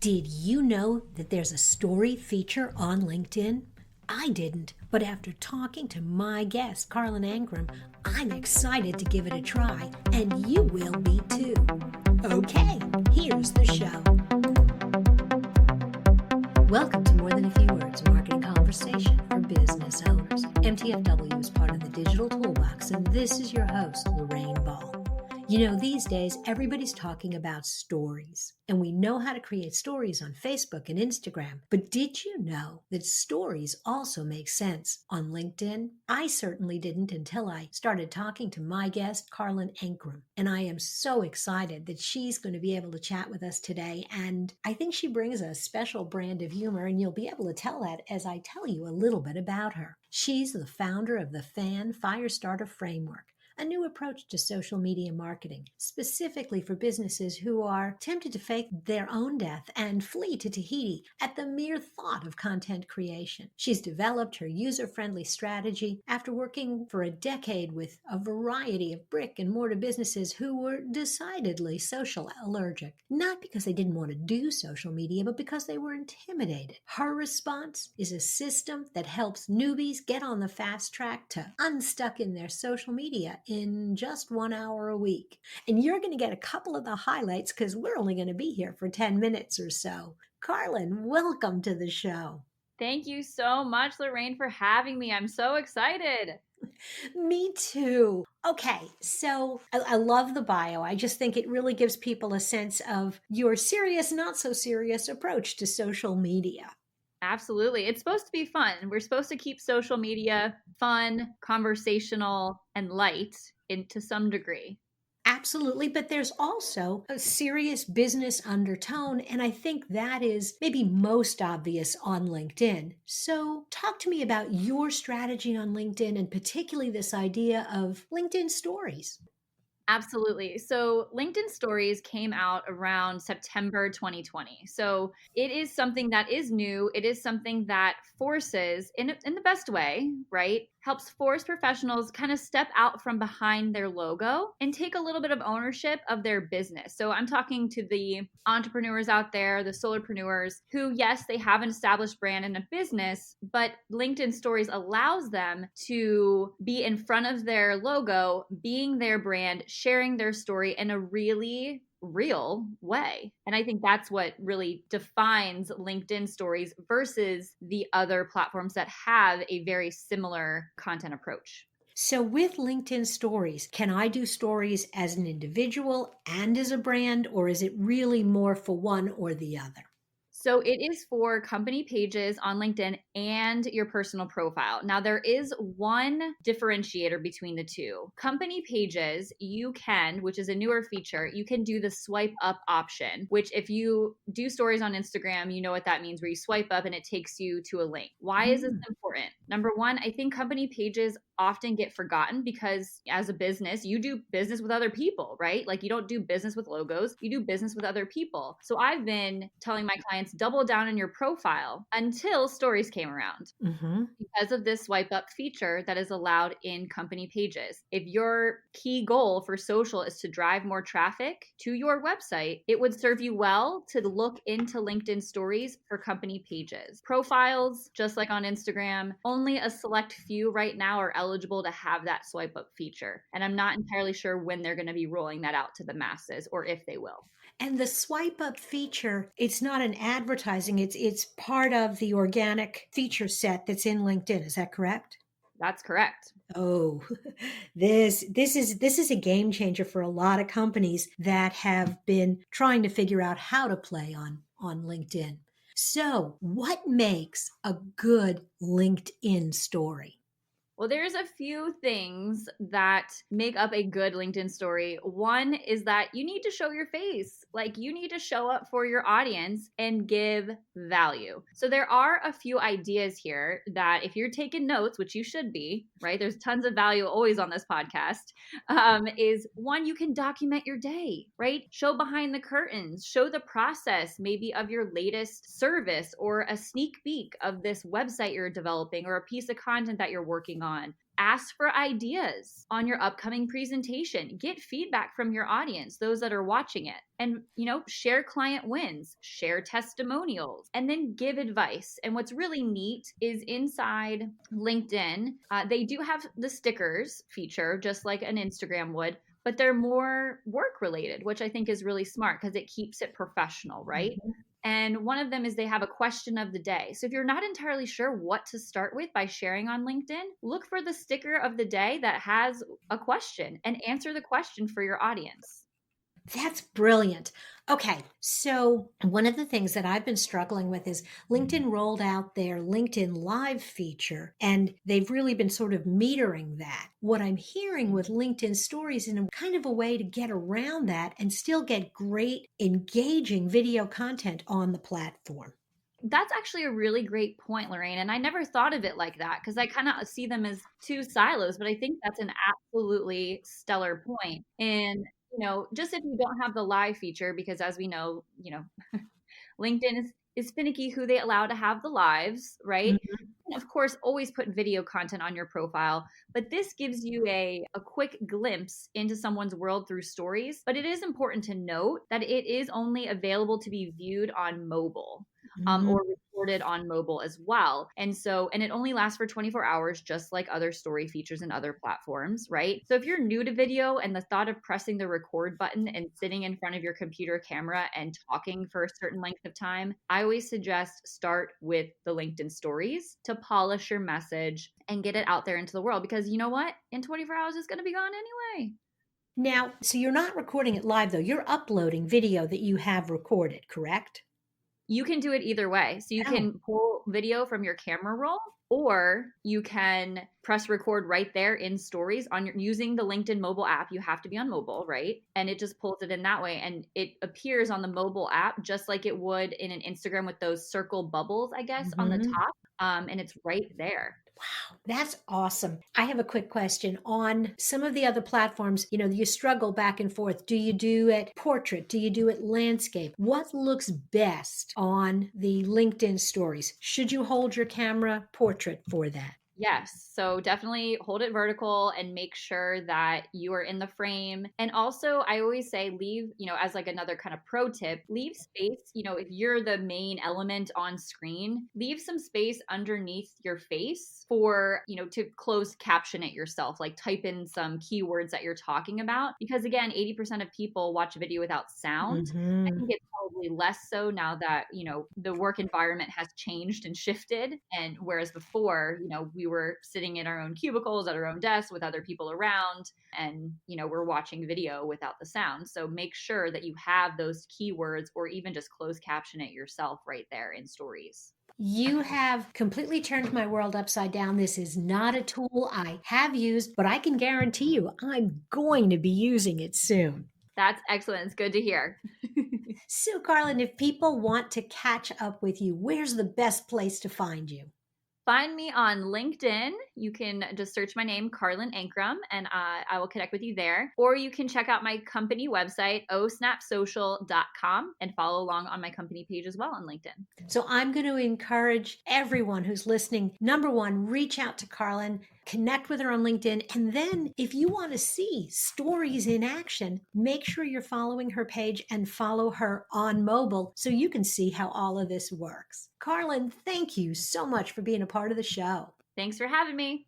Did you know that there's a story feature on LinkedIn? I didn't, but after talking to my guest, Karlyn Ankron, I'm excited to give it a try, and you will be too. Okay, here's the show. Welcome to More Than a Few Words, Marketing Conversation for Business Owners. MTFW is part of the Digital Toolbox, and this is your host, Lorraine Ball. You know, these days, everybody's talking about stories, and we know how to create stories on Facebook and Instagram. But did you know that stories also make sense on LinkedIn? I certainly didn't until I started talking to my guest, Karlyn Ankron, and I am so excited that she's going to be able to chat with us today. And I think she brings a special brand of humor, and you'll be able to tell that as I tell you a little bit about her. She's the founder of the Fan Firestarter Framework, a new approach to social media marketing, specifically for businesses who are tempted to fake their own death and flee to Tahiti at the mere thought of content creation. She's developed her user-friendly strategy after working for a decade with a variety of brick and mortar businesses who were decidedly social allergic, not because they didn't want to do social media, but because they were intimidated. Her response is a system that helps newbies get on the fast track to unstuck in their social media in just 1 hour a week. And you're going to get a couple of the highlights because we're only going to be here for 10 minutes or so. Karlyn, welcome to the show. Thank you so much, Lorraine, for having me. I'm so excited. Me too. Okay, so I love the bio. I just think it really gives people a sense of your serious, not so serious approach to social media. Absolutely. It's supposed to be fun. We're supposed to keep social media fun, conversational, and light to some degree. Absolutely, but there's also a serious business undertone, and I think that is maybe most obvious on LinkedIn. So, talk to me about your strategy on LinkedIn and particularly this idea of LinkedIn stories. Absolutely. So LinkedIn Stories came out around September 2020. So it is something that is new. It is something that forces, in the best way, right? Helps force professionals kind of step out from behind their logo and take a little bit of ownership of their business. So I'm talking to the entrepreneurs out there, the solopreneurs who, yes, they have an established brand and a business, but LinkedIn Stories allows them to be in front of their logo, being their brand, sharing their story in a really real way. And I think that's what really defines LinkedIn Stories versus the other platforms that have a very similar content approach. So, with LinkedIn stories, can I do stories as an individual and as a brand, or is it really more for one or the other? So it is for company pages on LinkedIn and your personal profile. Now, there is one differentiator between the two. Company pages, you can, which is a newer feature, you can do the swipe up option, which if you do stories on Instagram, you know what that means, where you swipe up and it takes you to a link. Why is this important? Number one, I think company pages often get forgotten because as a business, you do business with other people, right? Like you don't do business with logos, you do business with other people. So I've been telling my clients, double down on your profile until stories came around. Because of this swipe up feature that is allowed in company pages. If your key goal for social is to drive more traffic to your website, it would serve you well to look into LinkedIn stories for company pages. Profiles, just like on Instagram, only a select few right now are eligible to have that swipe up feature. And I'm not entirely sure when they're going to be rolling that out to the masses or if they will. And the swipe up feature, it's not an advertising, it's part of the organic feature set that's in LinkedIn. Is that correct? That's correct. Oh, this is a game changer for a lot of companies that have been trying to figure out how to play on LinkedIn. So, what makes a good LinkedIn story? Well, there's a few things that make up a good LinkedIn story. One is that you need to show your face. Like you need to show up for your audience and give value. So there are a few ideas here that if you're taking notes, which you should be, right? There's tons of value always on this podcast. Is one, you can document your day, right? Show behind the curtains, show the process maybe of your latest service or a sneak peek of this website you're developing or a piece of content that you're working on. Ask for ideas on your upcoming presentation. Get feedback from your audience, those that are watching it. And, share client wins, share testimonials, and then give advice. And what's really neat is inside LinkedIn, they do have the stickers feature, just like an Instagram would, but they're more work related, which I think is really smart because it keeps it professional, right? Mm-hmm. And one of them is they have a question of the day. So if you're not entirely sure what to start with by sharing on LinkedIn, look for the sticker of the day that has a question and answer the question for your audience. That's brilliant. Okay, so one of the things that I've been struggling with is LinkedIn rolled out their LinkedIn Live feature, and they've really been sort of metering that. What I'm hearing with LinkedIn Stories is kind of a way to get around that and still get great, engaging video content on the platform. That's actually a really great point, Lorraine. And I never thought of it like that because I kind of see them as two silos, but I think that's an absolutely stellar point. And just if you don't have the live feature, because as we know, LinkedIn is finicky who they allow to have the lives, right? Mm-hmm. And of course, always put video content on your profile, but this gives you a quick glimpse into someone's world through stories. But it is important to note that it is only available to be viewed on mobile. Or recorded on mobile as well. And it only lasts for 24 hours, just like other story features and other platforms, right? So if you're new to video and the thought of pressing the record button and sitting in front of your computer camera and talking for a certain length of time, I always suggest start with the LinkedIn stories to polish your message and get it out there into the world. Because you know what? In 24 hours, it's going to be gone anyway. Now, so you're not recording it live, though. You're uploading video that you have recorded, correct? You can do it either way. So you can pull video from your camera roll, or you can press record right there in stories using the LinkedIn mobile app. You have to be on mobile, right? And it just pulls it in that way. And it appears on the mobile app, just like it would in an Instagram with those circle bubbles, I guess, on the top. And it's right there. Wow, that's awesome. I have a quick question. On some of the other platforms, you struggle back and forth. Do you do it portrait? Do you do it landscape? What looks best on the LinkedIn stories? Should you hold your camera portrait for that? Yes. So definitely hold it vertical and make sure that you are in the frame. And also, I always say leave, as like another kind of pro tip, leave space, if you're the main element on screen, leave some space underneath your face for, to close caption it yourself, like type in some keywords that you're talking about. Because again, 80% of people watch a video without sound. Mm-hmm. I think it's probably less so now that, the work environment has changed and shifted. And whereas before, we were sitting in our own cubicles at our own desks with other people around, and we're watching video without the sound. So make sure that you have those keywords, or even just closed caption it yourself right there in stories. You have completely turned my world upside down. This is not a tool I have used, but I can guarantee you I'm going to be using it soon. That's excellent. It's good to hear. So, Karlyn, if people want to catch up with you, where's the best place to find you? Find me on LinkedIn. You can just search my name, Karlyn Ankron, and I will connect with you there. Or you can check out my company website, osnapsocial.com, and follow along on my company page as well on LinkedIn. So I'm going to encourage everyone who's listening, number one, reach out to Karlyn, connect with her on LinkedIn. And then if you want to see stories in action, make sure you're following her page and follow her on mobile so you can see how all of this works. Karlyn, thank you so much for being a part of the show. Thanks for having me.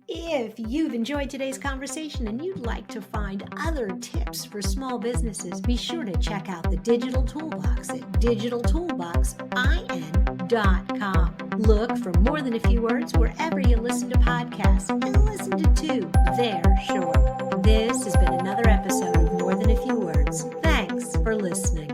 If you've enjoyed today's conversation and you'd like to find other tips for small businesses, be sure to check out the Digital Toolbox at digitaltoolboxin.com. Look for More Than a Few Words wherever you listen to podcasts, and listen to two. They're short. This has been another episode of More Than a Few Words. Thanks for listening.